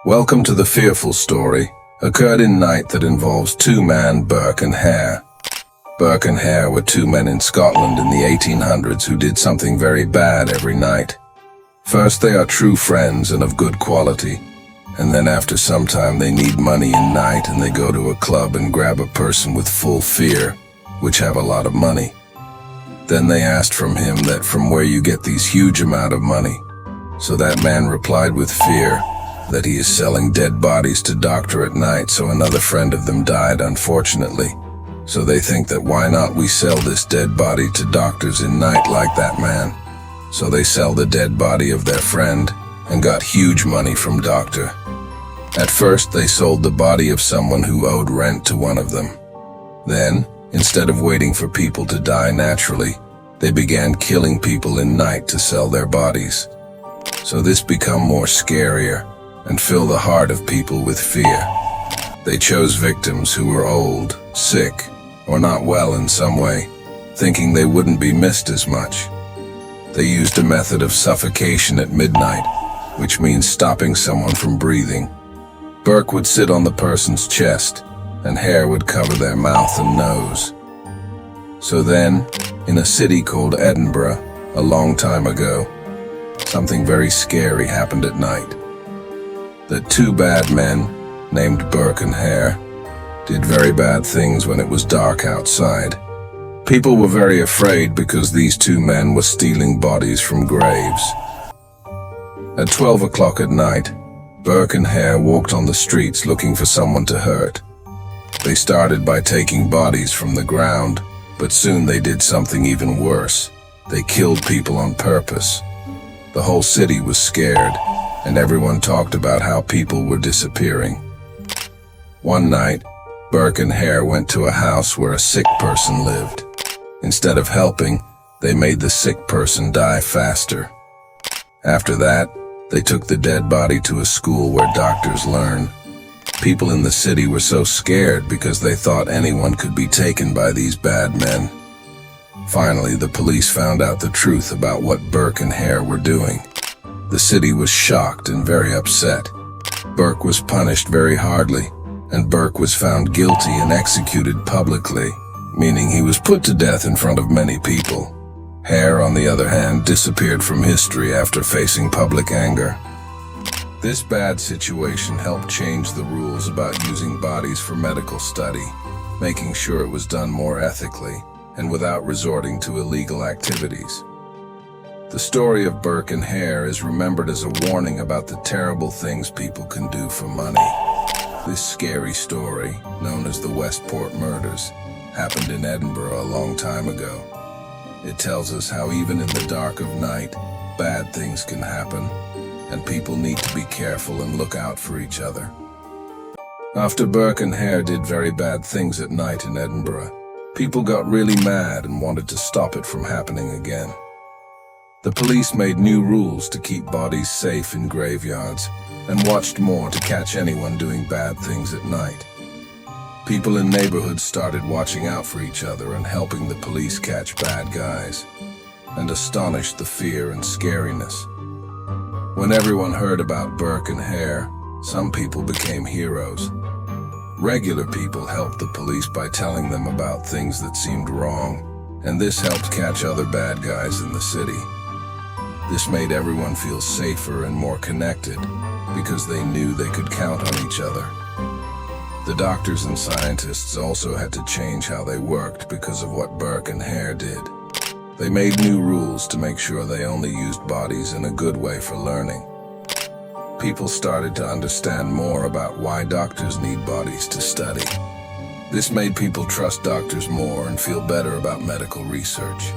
Welcome to the fearful story, occurred in night that involves two men, Burke and Hare. Burke and Hare were two men in Scotland in the 1800s who did something very bad every night. First, they are true friends and of good quality, and then after some time they need money in night and they go to a club and grab a person with full fear, which have a lot of money. Then they asked from him that from where you get these huge amount of money. So that man replied with fear that he is selling dead bodies to doctor at night, so another friend of them died unfortunately. So they think that why not we sell this dead body to doctors in night like that man. So they sell the dead body of their friend and got huge money from doctor. At first they sold the body of someone who owed rent to one of them. Then, instead of waiting for people to die naturally, they began killing people in night to sell their bodies. So this become more scarier and fill the heart of people with fear. They chose victims who were old, sick, or not well in some way, thinking they wouldn't be missed as much. They used a method of suffocation at midnight, which means stopping someone from breathing. Burke would sit on the person's chest, and Hare would cover their mouth and nose. So then, in a city called Edinburgh, a long time ago, something very scary happened at night. That two bad men, named Burke and Hare, did very bad things when it was dark outside. People were very afraid because these two men were stealing bodies from graves. At 12 o'clock at night, Burke and Hare walked on the streets looking for someone to hurt. They started by taking bodies from the ground, but soon they did something even worse. They killed people on purpose. The whole city was scared, and everyone talked about how people were disappearing. One night, Burke and Hare went to a house where a sick person lived. Instead of helping, they made the sick person die faster. After that, they took the dead body to a school where doctors learn. People in the city were so scared because they thought anyone could be taken by these bad men. Finally, the police found out the truth about what Burke and Hare were doing. The city was shocked and very upset. Burke was punished very hardly, and Burke was found guilty and executed publicly, meaning he was put to death in front of many people. Hare, on the other hand, disappeared from history after facing public anger. This bad situation helped change the rules about using bodies for medical study, making sure it was done more ethically and without resorting to illegal activities. The story of Burke and Hare is remembered as a warning about the terrible things people can do for money. This scary story, known as the Westport Murders, happened in Edinburgh a long time ago. It tells us how even in the dark of night, bad things can happen, and people need to be careful and look out for each other. After Burke and Hare did very bad things at night in Edinburgh, people got really mad and wanted to stop it from happening again. The police made new rules to keep bodies safe in graveyards and watched more to catch anyone doing bad things at night. People in neighborhoods started watching out for each other and helping the police catch bad guys, and astonished the fear and scariness. When everyone heard about Burke and Hare, some people became heroes. Regular people helped the police by telling them about things that seemed wrong, and this helped catch other bad guys in the city. This made everyone feel safer and more connected because they knew they could count on each other. The doctors and scientists also had to change how they worked because of what Burke and Hare did. They made new rules to make sure they only used bodies in a good way for learning. People started to understand more about why doctors need bodies to study. This made people trust doctors more and feel better about medical research.